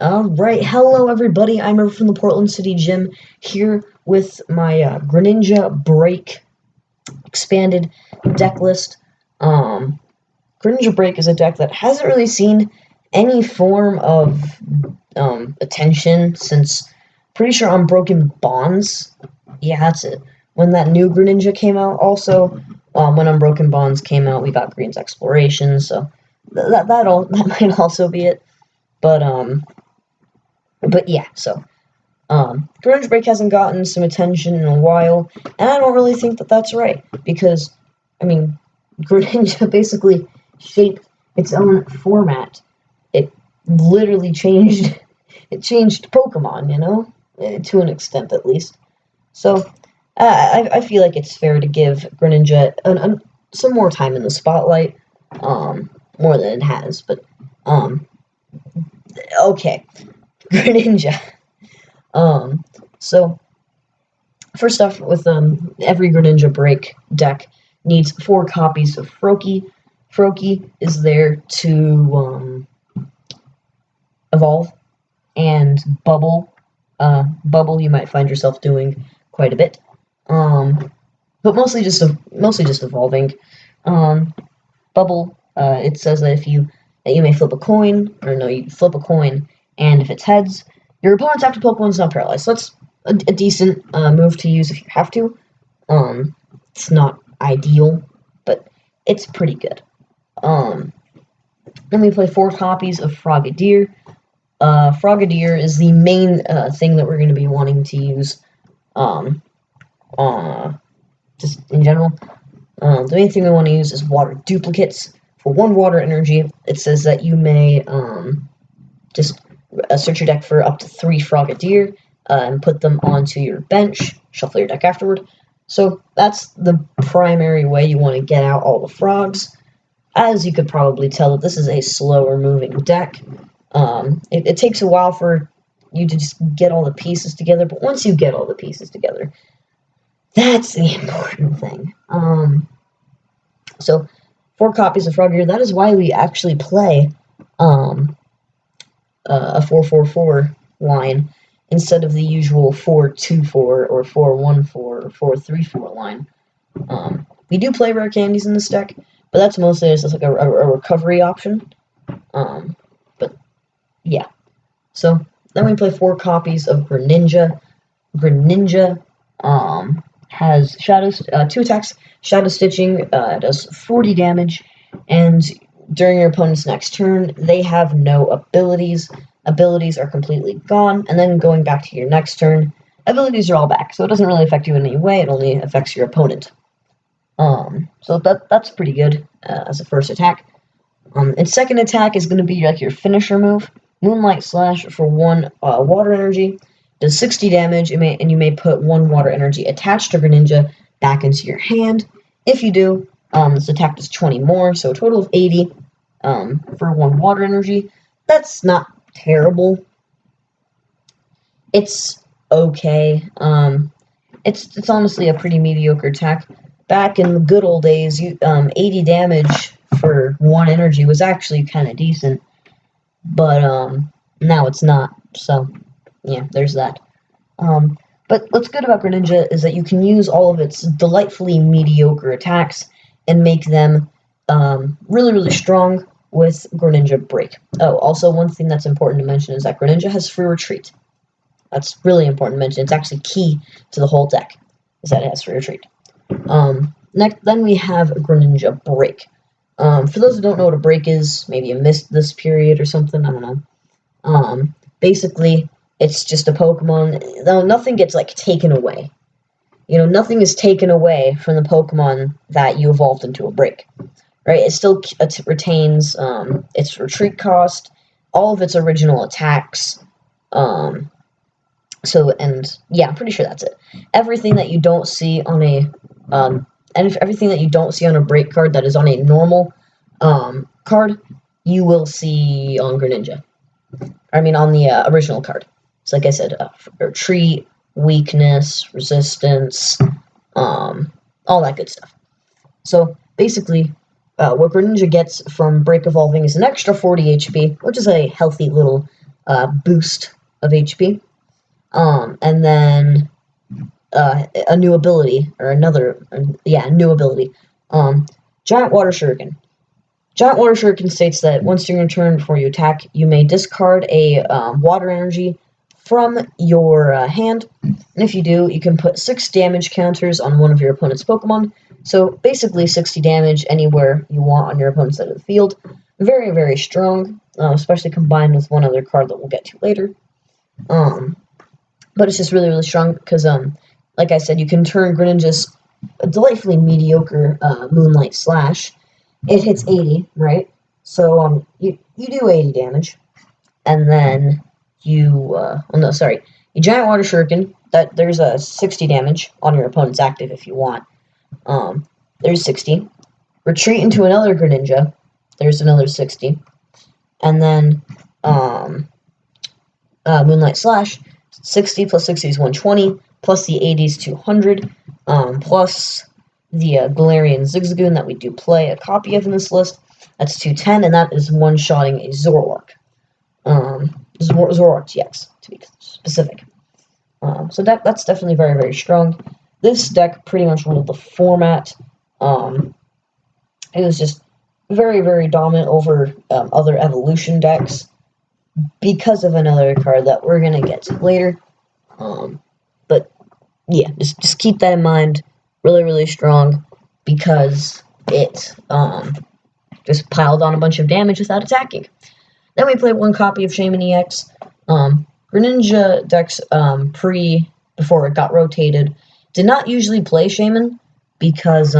Alright, hello everybody, I'm over from the Portland City Gym, here with my Greninja Break expanded deck list. Greninja Break is a deck that hasn't really seen any form of attention since, pretty sure Unbroken Bonds. Yeah, that's it. When that new Greninja came out, also, when Unbroken Bonds came out, we got Green's Exploration, so that might also be it. But yeah, so Greninja Break hasn't gotten some attention in a while, and I don't really think that that's right, because, I mean, Greninja basically shaped its own format. It literally changed, it changed Pokemon, you know, to an extent at least. So, I feel like it's fair to give Greninja some more time in the spotlight, more than it has, but, okay, Greninja. So first off, with every Greninja Break deck needs 4 copies of Froakie. Froakie is there to evolve, and Bubble. Bubble you might find yourself doing quite a bit, but mostly just evolving. Bubble. It says that you may flip a coin, or no, you flip a coin, and if it's heads, your opponent's active Pokemon is not paralyzed. So that's a decent move to use if you have to. It's not ideal, but it's pretty good. Then we play 4 copies of Frogadier. Frogadier is the main thing that we're going to be wanting to use, just in general. The main thing we want to use is water duplicates. For 1 water energy, it says that you may just search your deck for up to 3 Frogadier and put them onto your bench, shuffle your deck afterward. So that's the primary way you want to get out all the frogs. As you could probably tell, this is a slower moving deck. It takes a while for you to just get all the pieces together, but once you get all the pieces together, that's the important thing. So 4 copies of Frogadier. That is why we actually play a 4-4-4 line instead of the usual 4-2-4 or 4-1-4 or 4-3-4 line. We do play rare candies in this deck, but that's mostly just like a recovery option. But yeah. So then we play 4 copies of Greninja. Greninja has 2 attacks. Shadow Stitching does 40 damage, and during your opponent's next turn, they have no abilities. Abilities are completely gone, and then going back to your next turn, abilities are all back. So it doesn't really affect you in any way, it only affects your opponent. So that's pretty good as a first attack. Its second attack is going to be like your finisher move. Moonlight Slash for 1 water energy. Does 60 damage, and you may put 1 water energy attached to Greninja back into your hand. If you do, this attack does 20 more, so a total of 80 for 1 water energy. That's not terrible. It's okay. It's honestly a pretty mediocre attack. Back in the good old days, 80 damage for 1 energy was actually kind of decent, but now it's not. So yeah, there's that. But what's good about Greninja is that you can use all of its delightfully mediocre attacks and make them really, really strong with Greninja Break. Oh, also one thing that's important to mention is that Greninja has free retreat. That's really important to mention. It's actually key to the whole deck, is that it has free retreat. Then we have Greninja Break. For those who don't know what a break is, maybe you missed this period or something, I don't know. Basically, it's just a Pokemon. No, nothing gets, like, taken away. You know, nothing is taken away from the Pokemon that you evolved into a break. Right? It still retains its retreat cost, all of its original attacks. And yeah, I'm pretty sure that's it. Everything that you don't see on a everything that you don't see on a break card that is on a normal card, you will see on Greninja. I mean, on the original card. So, like I said, retreat, weakness, resistance, all that good stuff. So, basically, what Greninja gets from Break Evolving is an extra 40 HP, which is a healthy little boost of HP. And then a new ability, or another, new ability. Giant Water Shuriken. Giant Water Shuriken states that once during your turn before you attack, you may discard a water energy from your hand, and if you do, you can put 6 damage counters on one of your opponent's Pokemon. So basically 60 damage anywhere you want on your opponent's side of the field. Very, very strong, especially combined with one other card that we'll get to later. But it's just really, really strong because, like I said, you can turn Greninja's delightfully mediocre Moonlight Slash. It hits 80, right? So you do 80 damage, and then you Giant Water Shuriken. That there's a 60 damage on your opponent's active if you want. There's 60. Retreat into another Greninja. There's another 60, and then Moonlight Slash. 60 plus 60 is 120, plus the 80 is 200, plus the Galarian Zigzagoon that we do play a copy of in this list. That's 210, and that is one-shotting a Zoroark. Zoroark GX, to be specific. So that's definitely very, very strong. This deck pretty much ruled the format. It was just very, very dominant over other evolution decks because of another card that we're going to get to later. But yeah, just keep that in mind. Really, really strong because it just piled on a bunch of damage without attacking. Then we played one copy of Shaman EX. Greninja decks before it got rotated did not usually play Shaman because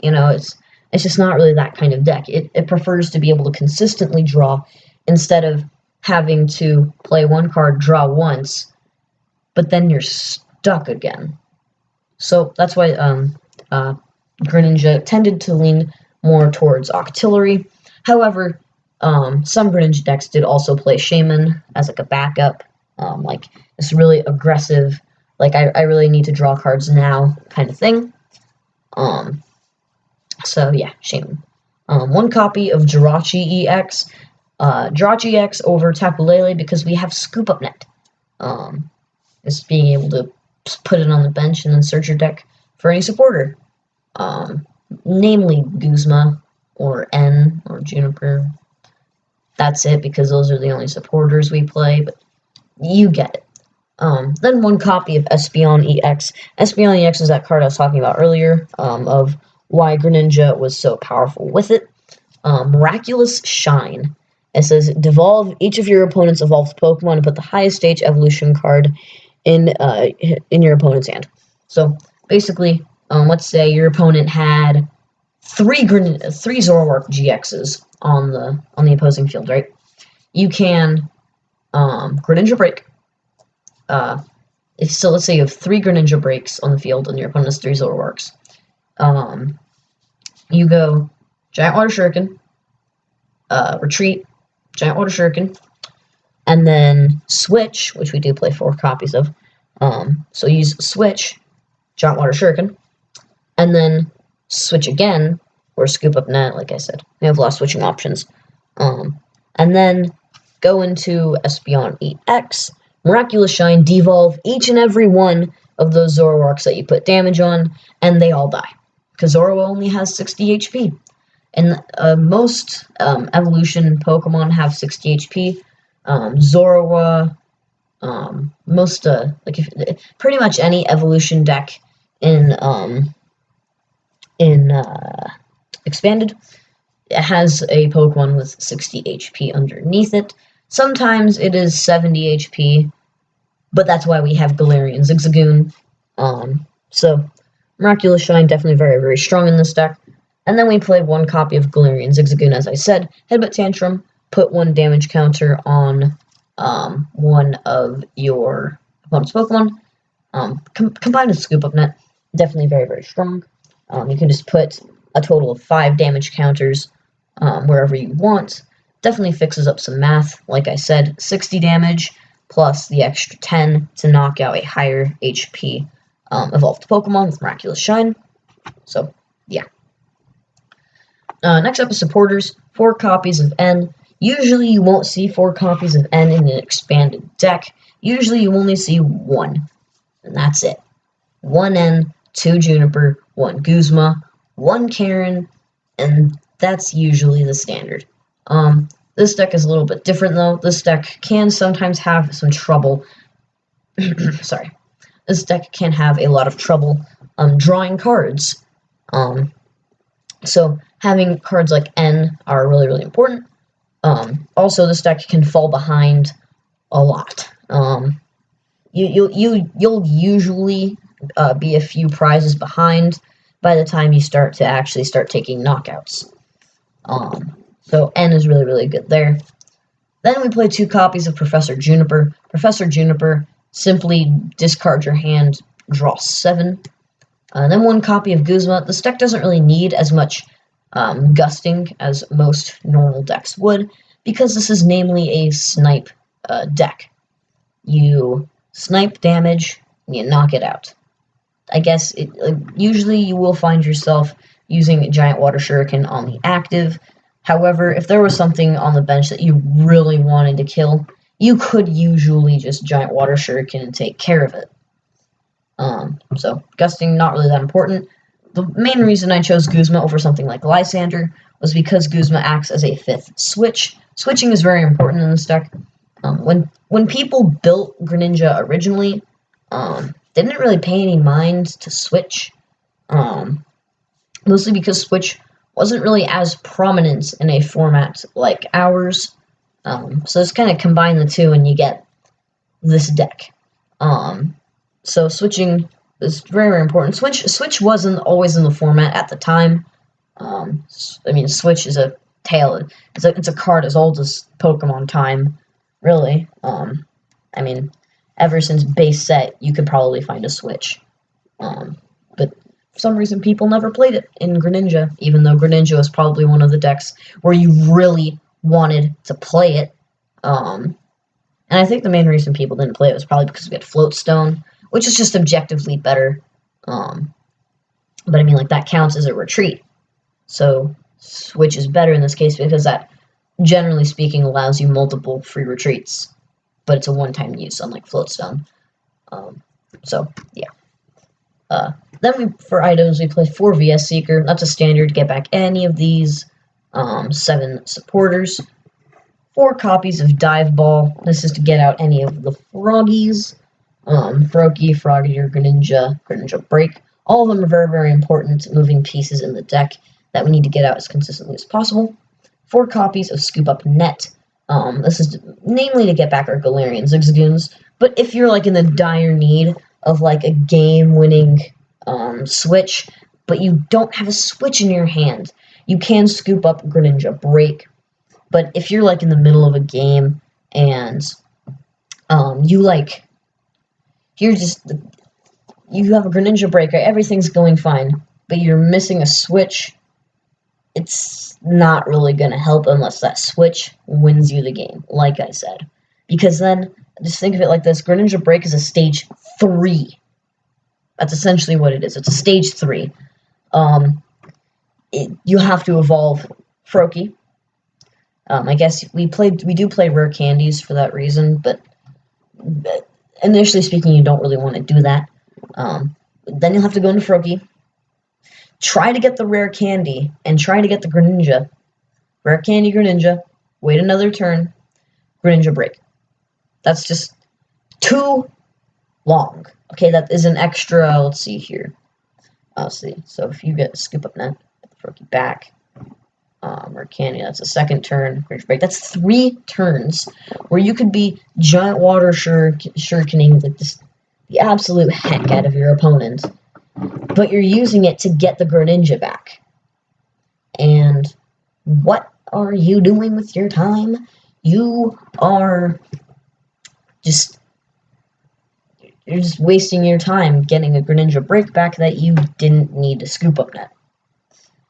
it's just not really that kind of deck. It prefers to be able to consistently draw instead of having to play one card, draw once, but then you're stuck again. So that's why Greninja tended to lean more towards Octillery. However, some Greninja decks did also play Shaman as like a backup, like this really aggressive, like I really need to draw cards now kind of thing. So yeah, Shaman. One copy of Jirachi EX. Jirachi EX over Tapu Lele because we have Scoop Up Net. Just being able to put it on the bench and then search your deck for any supporter. Namely Guzma or N or Juniper. That's it because those are the only supporters we play, but you get it. Then one copy of Espeon EX. Espeon EX is that card I was talking about earlier, of why Greninja was so powerful with it. Miraculous Shine. It says, devolve each of your opponent's evolved Pokemon and put the highest stage evolution card in your opponent's hand. So basically, let's say your opponent had three Zoroark GXs on the opposing field, right? You can Greninja Break. Let's say you have 3 Greninja Breaks on the field and your opponent has 3 Zoroarks. You go Giant Water Shuriken, Retreat, Giant Water Shuriken, and then Switch, which we do play 4 copies of. So use Switch, Giant Water Shuriken, and then switch again, or Scoop Up Net, like I said. We have a lot of switching options. And then go into Espeon EX, Miraculous Shine, devolve each and every one of those Zoroarks that you put damage on, and they all die. Because Zoro only has 60 HP. And most evolution Pokemon have 60 HP. Zorua, pretty much any evolution deck in Expanded, it has a Pokemon with 60 HP underneath it. Sometimes it is 70 HP, but that's why we have Galarian Zigzagoon. So Miraculous Shine definitely very, very strong in this deck. And then we played one copy of Galarian Zigzagoon, as I said. Headbutt Tantrum, put 1 damage counter on one of your opponent's Pokemon. Combined with Scoop Up Net, definitely very, very strong. You can just put a total of 5 damage counters wherever you want. Definitely fixes up some math. Like I said, 60 damage plus the extra 10 to knock out a higher HP evolved Pokemon with Miraculous Shine. So, yeah. Next up is supporters. 4 copies of N. Usually you won't see 4 copies of N in an expanded deck. Usually you only see 1, and that's it. 1 N, 2 Juniper, 1 Guzma, 1 Karen, and that's usually the standard. This deck is a little bit different though. This deck can sometimes have some trouble. Sorry. This deck can have a lot of trouble drawing cards. So having cards like N are really, really important. Also, this deck can fall behind a lot. You'll usually be a few prizes behind by the time you start taking knockouts. So N is really, really good there. Then we play 2 copies of Professor Juniper. Professor Juniper, simply discard your hand, draw 7. Then 1 copy of Guzma. This deck doesn't really need as much gusting as most normal decks would, because this is namely a snipe deck. You snipe damage, and you knock it out. I guess usually you will find yourself using Giant Water Shuriken on the active. However, if there was something on the bench that you really wanted to kill, you could usually just Giant Water Shuriken and take care of it. So gusting, not really that important. The main reason I chose Guzma over something like Lysander was because Guzma acts as a 5th switch. Switching is very important in this deck. When people built Greninja originally, they didn't really pay any mind to switch, mostly because switch wasn't really as prominent in a format like ours. So just kind of combine the two and you get this deck. So switching is very, very important. Switch wasn't always in the format at the time. I mean, Switch is a tale. It's a card as old as Pokemon time, really. I mean, ever since base set, you could probably find a Switch. But for some reason, people never played it in Greninja, even though Greninja was probably one of the decks where you really wanted to play it. And I think the main reason people didn't play it was probably because we had Floatstone, which is just objectively better. But I mean, like, that counts as a retreat. So Switch is better in this case because that, generally speaking, allows you multiple free retreats. But it's a one-time use, unlike Floatstone. So, yeah. Then for items, we play 4 VS Seeker. That's a standard. Get back any of these 7 supporters. 4 copies of Dive Ball. This is to get out any of the Froggies. Froakie, Froggier, Greninja, Greninja Break. All of them are very, very important moving pieces in the deck that we need to get out as consistently as possible. 4 copies of Scoop Up Net. This is namely to get back our Galarian Zigzagoons. But if you're like in the dire need of like a game-winning switch, but you don't have a switch in your hand, you can scoop up Greninja Break. But if you're like in the middle of a game and you have a Greninja Break, right? Everything's going fine, but you're missing a switch, it's not really going to help unless that switch wins you the game, like I said. Because then, just think of it like this, Greninja Break is a stage 3. That's essentially what it is. It's a stage 3. You have to evolve Froakie. I guess we do play rare candies for that reason, but initially speaking, you don't really want to do that. Then you'll have to go into Froakie, try to get the rare candy, and try to get the Greninja. Rare candy Greninja, wait another turn, Greninja Break. That's just too long. Okay, that is an extra, let's see here. I'll see. So if you get Scoop Up Net, get the Froakie back. Rare candy, that's a second turn. Greninja Break, that's 3 turns where you could be Giant Water Shurikening like the absolute heck out of your opponent, but you're using it to get the Greninja back. And what are you doing with your time? You're just wasting your time getting a Greninja Break back that you didn't need to Scoop Up Net.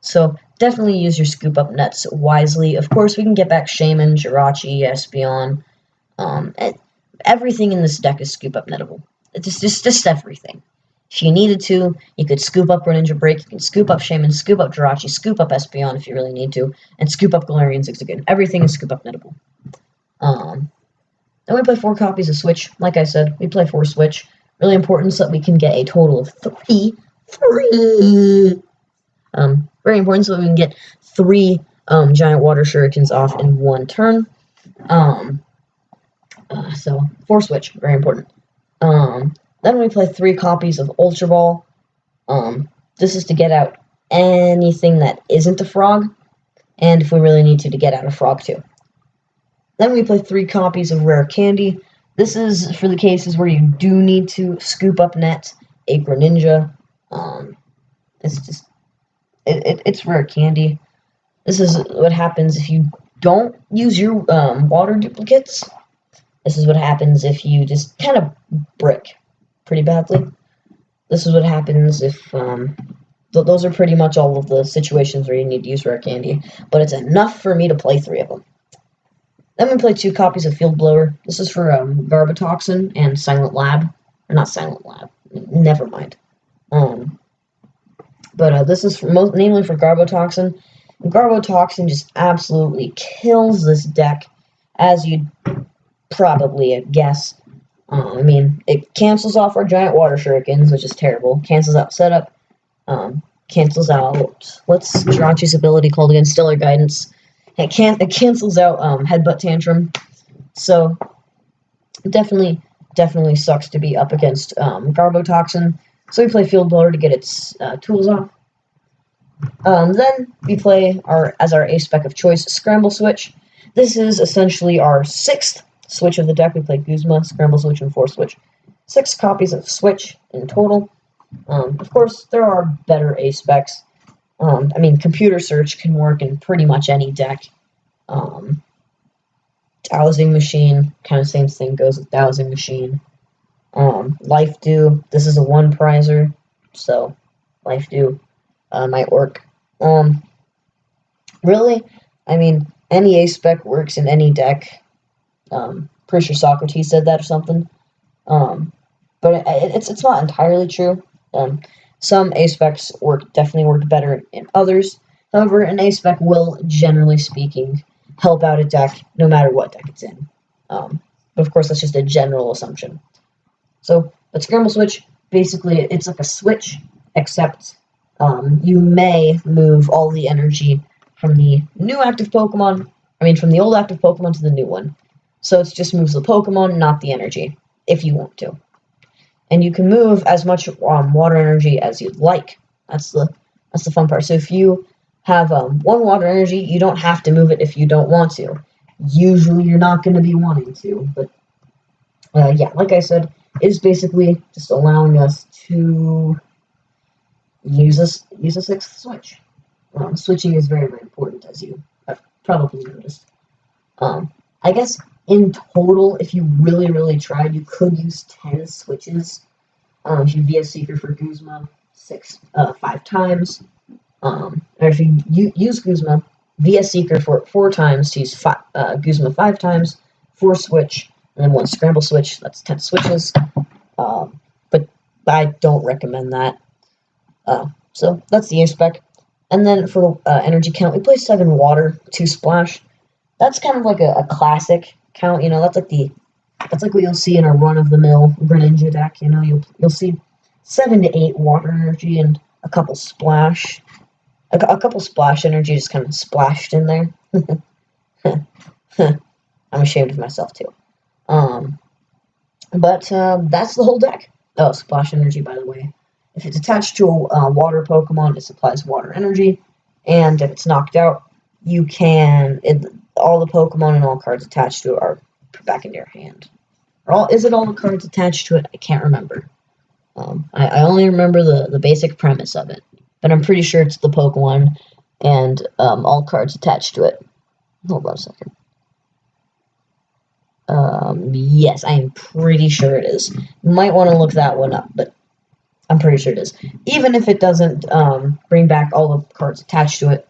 So definitely use your Scoop Up Nets wisely. Of course, we can get back Shaman, Jirachi, Espeon. Everything in this deck is Scoop Up Nettable. It's just everything. If you needed to, you could scoop up Greninja Break, you can scoop up Shaman, scoop up Jirachi, scoop up Espeon if you really need to, and scoop up Galarian Zigzagoon. Everything is scoop up nettable. Then we play 4 copies of Switch. Like I said, we play 4 Switch. Really important so that we can get a total of 3. Very important so that we can get 3 giant water shurikens off in one turn. So 4 Switch, very important. Then we play 3 copies of Ultra Ball. This is to get out anything that isn't a frog, and if we really need to get out a frog too. Then we play 3 copies of Rare Candy. This is for the cases where you do need to scoop up net a Greninja. It's Rare Candy. This is what happens if you don't use your water duplicates. This is what happens if you just kind of brick pretty badly. This is what happens if those are pretty much all of the situations where you need to use Rare Candy, but it's enough for me to play 3 of them. Then we play 2 copies of Field Blower. This is for Garbotoxin and Silent Lab. Or not Silent Lab. Never mind. This is namely for Garbotoxin. And Garbotoxin just absolutely kills this deck, as you'd probably guess. It cancels off our giant water shurikens, which is terrible. Cancels out setup. Cancels out, what's Jirachi's ability called again? Stellar Guidance. It cancels out Headbutt Tantrum. So definitely sucks to be up against Garbotoxin. So we play Field Blower to get its tools off. Then we play as our A-Spec of choice, Scramble Switch. This is essentially our 6th Switch of the deck. We play Guzma, Scramble Switch, and Force Switch. 6 copies of Switch in total. Of course, there are better A-Specs. Computer Search can work in pretty much any deck. Dowsing Machine, kind of same thing goes with Dowsing Machine. Life Dew, this is a 1 prizer, so Life Dew might work. Really, any A-Spec works in any deck. Pretty sure Socrates said that or something. But it's not entirely true. Some A-Specs definitely work better in others. However, an A-Spec will, generally speaking, help out a deck no matter what deck it's in. But of course, that's just a general assumption. So, but Scramble Switch, basically, it's like a switch, except you may move all the energy from the new active Pokemon, from the old active Pokemon to the new one. So it just moves the Pokemon, not the energy, if you want to. And you can move as much water energy as you'd like. That's the fun part. So if you have 1 water energy, you don't have to move it if you don't want to. Usually you're not going to be wanting to, but yeah, like I said, it's basically just allowing us to use a 6th Switch. Switching is very, very important, as you have probably noticed. I guess in total, if you really, really tried, you could use 10 switches. If you VS Seeker for Guzma 5 times, or if you use Guzma, VS Seeker for 4 times to use Guzma 5 times, 4 switch, and then 1 Scramble Switch. That's 10 switches. But I don't recommend that. So that's the A-Spec. And then for the energy count, we play 7 water, 2 splash. That's kind of like a classic count, that's like what you'll see in a run-of-the-mill Greninja deck, you'll see 7 to 8 water energy and a couple splash, a couple splash energy just kind of splashed in there. I'm ashamed of myself too. But that's the whole deck. Oh, splash energy, by the way. If it's attached to a water Pokemon, it supplies water energy, and if it's knocked out, all the Pokemon and all cards attached to it are put back into your hand. Is it all the cards attached to it? I can't remember. I only remember the basic premise of it, but I'm pretty sure it's the Pokemon and all cards attached to it. Hold on a second. Yes, I am pretty sure it is. You might want to look that one up, but I'm pretty sure it is. Even if it doesn't bring back all the cards attached to it,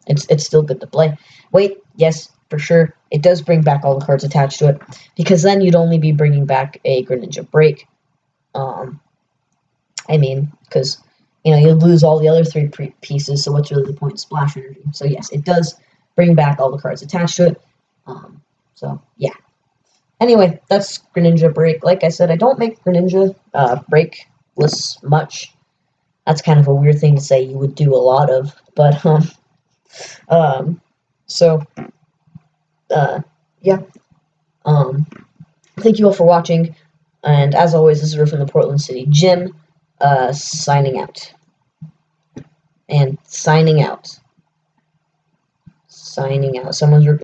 it's still good to play. Wait, yes, for sure, it does bring back all the cards attached to it, because then you'd only be bringing back a Greninja Break. I mean, because, you'll lose all the other three pieces, so what's really the point of splash energy? So yes, it does bring back all the cards attached to it. So yeah. Anyway, that's Greninja Break. Like I said, I don't make Greninja Break lists much. That's kind of a weird thing to say you would do a lot of, but so yeah. Thank you all for watching, and as always, this is from the Portland City Gym, signing out. And signing out. Signing out. Someone's